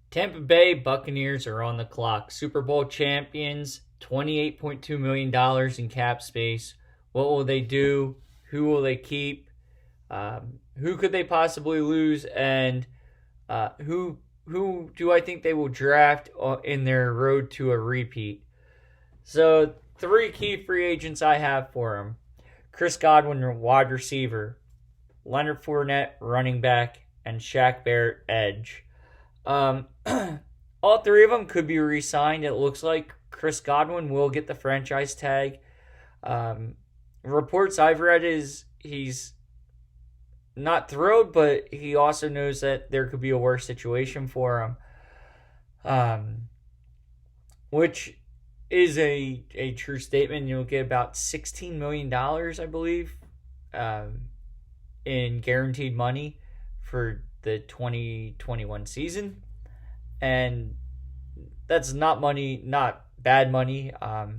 Tampa Bay Buccaneers are on the clock. Super Bowl champions, $28.2 million in cap space. What will they do? Who will they keep? Who could they possibly lose? And who do I think they will draft in their road to a repeat? So, three key free agents I have for them: Chris Godwin, wide receiver; Leonard Fournette, running back; and Shaq Barrett, edge. Um, all three of them could be re-signed. It looks like Chris Godwin will get the franchise tag. Um, Reports I've read is he's not thrilled, but he also knows that there could be a worse situation for him, um, which is a true statement. You'll get about $16 million, I believe, um, in guaranteed money for the 2021 season. And that's not money, not bad money.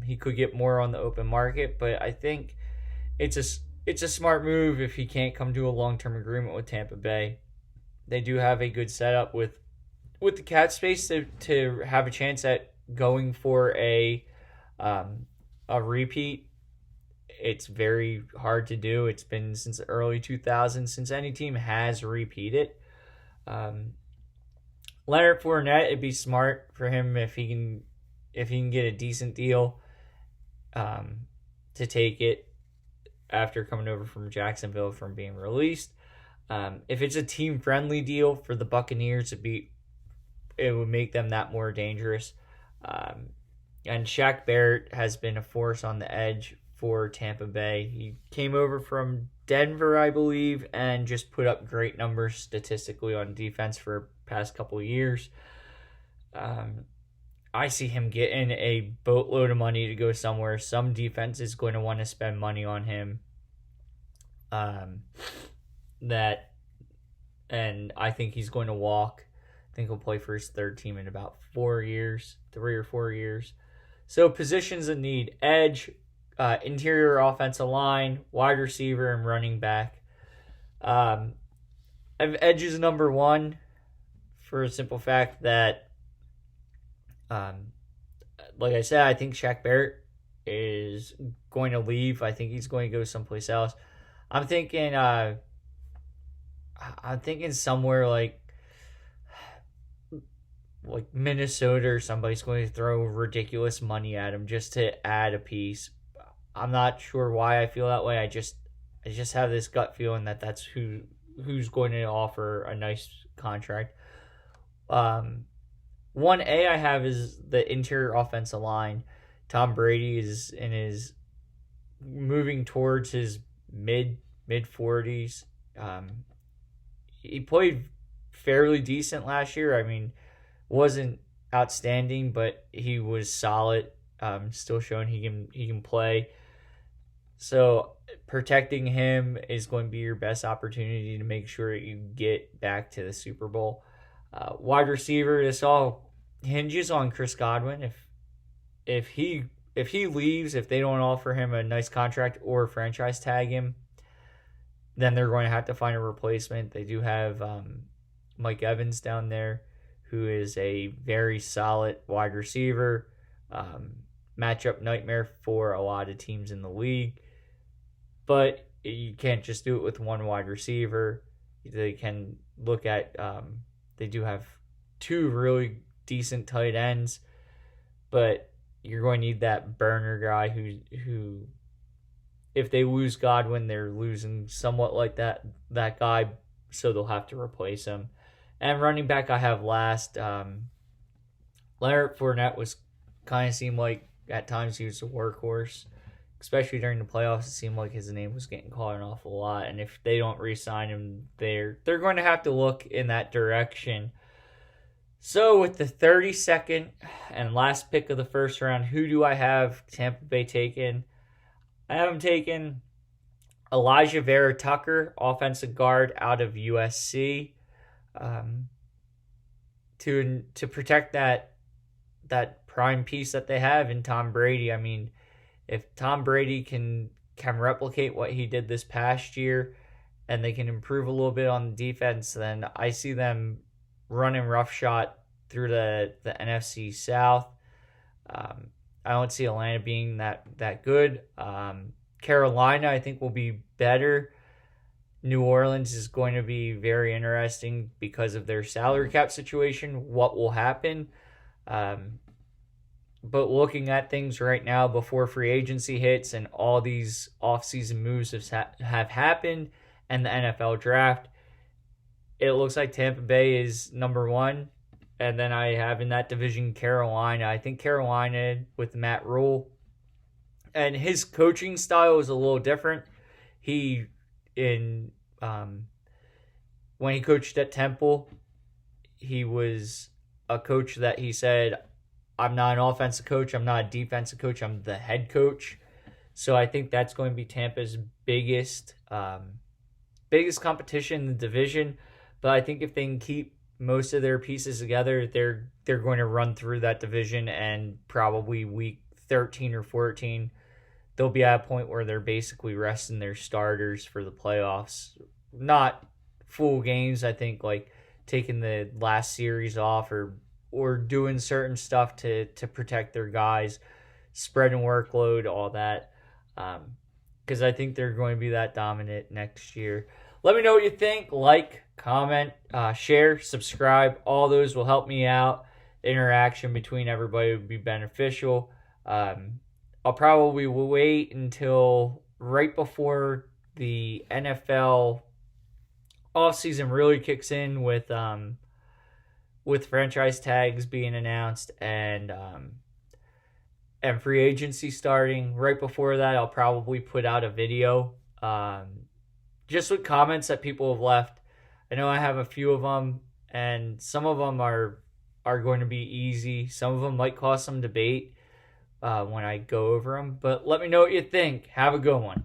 He could get more on the open market, but I think it's a it's a smart move if he can't come to a long term agreement with Tampa Bay. They do have a good setup with the cap space to have a chance at going for a repeat. It's very hard to do. It's been since the early 2000s since any team has repeated. Um, Leonard Fournette, it'd be smart for him if he can get a decent deal, um, to take it after coming over from Jacksonville from being released. If it's a team friendly deal for the Buccaneers, it would make them that more dangerous. Um, and Shaq Barrett has been a force on the edge for Tampa Bay. He came over from Denver, I believe, and just put up great numbers statistically on defense for past couple of years. Um, I see him getting a boatload of money to go somewhere. Some defense is going to want to spend money on him. Um, that, and I think he's going to walk. I think he'll play for his third team in about 4 years, 3 or 4 years. So positions in need: edge, interior offensive line, wide receiver, and running back. I have edge is number one for a simple fact that, like I said, I think Shaq Barrett is going to leave. I think he's going to go someplace else. I'm thinking somewhere like Minnesota, or somebody's going to throw ridiculous money at him just to add a piece. I'm not sure why I feel that way. I just have this gut feeling that that's who's going to offer a nice contract. 1A I have is the interior offensive line. Tom Brady is moving towards his mid 40s. He played fairly decent last year. I mean, wasn't outstanding, but he was solid. Still showing he can play. So protecting him is going to be your best opportunity to make sure you get back to the Super Bowl. Wide receiver, this all hinges on Chris Godwin. If he leaves, if they don't offer him a nice contract or franchise tag him, then they're going to have to find a replacement. They do have Mike Evans down there, who is a very solid wide receiver. Matchup nightmare for a lot of teams in the league. But you can't just do it with one wide receiver. They can look at, they do have two really decent tight ends, but you're going to need that burner guy who if they lose Godwin, they're losing somewhat like that guy, so they'll have to replace him. And running back I have last. Leonard Fournette was kind of seemed like at times he was a workhorse, especially during the playoffs. It seemed like his name was getting called an awful lot, and if they don't re-sign him, they're going to have to look in that direction. So with the 32nd and last pick of the first round, who do I have Tampa Bay taking? I have him taking Elijah Vera Tucker, offensive guard out of USC, to protect that prime piece that they have in Tom Brady. I mean, if Tom Brady can replicate what he did this past year, and they can improve a little bit on the defense, then I see them running roughshod through the NFC South. I don't see Atlanta being that good. Carolina, I think, will be better. New Orleans is going to be very interesting because of their salary cap situation. What will happen? But looking at things right now before free agency hits and all these offseason moves have happened and the NFL draft, it looks like Tampa Bay is number one. And then I have in that division Carolina. I think Carolina with Matt Rule and his coaching style is a little different. When he coached at Temple, he was a coach that he said, I'm not an offensive coach, I'm not a defensive coach, I'm the head coach. So I think that's going to be Tampa's biggest competition in the division. But I think if they can keep most of their pieces together, they're going to run through that division, and probably week 13 or 14, they'll be at a point where they're basically resting their starters for the playoffs. Not full games, I think, like taking the last series off or doing certain stuff to protect their guys, spreading workload, all that. Because I think they're going to be that dominant next year. Let me know what you think. Like, comment, share, subscribe. All those will help me out. The interaction between everybody would be beneficial. I'll probably wait until right before the NFL offseason really kicks in with franchise tags being announced and free agency starting. Right before that, I'll probably put out a video just with comments that people have left. I know I have a few of them, and some of them are going to be easy. Some of them might cause some debate when I go over them. But let me know what you think. Have a good one.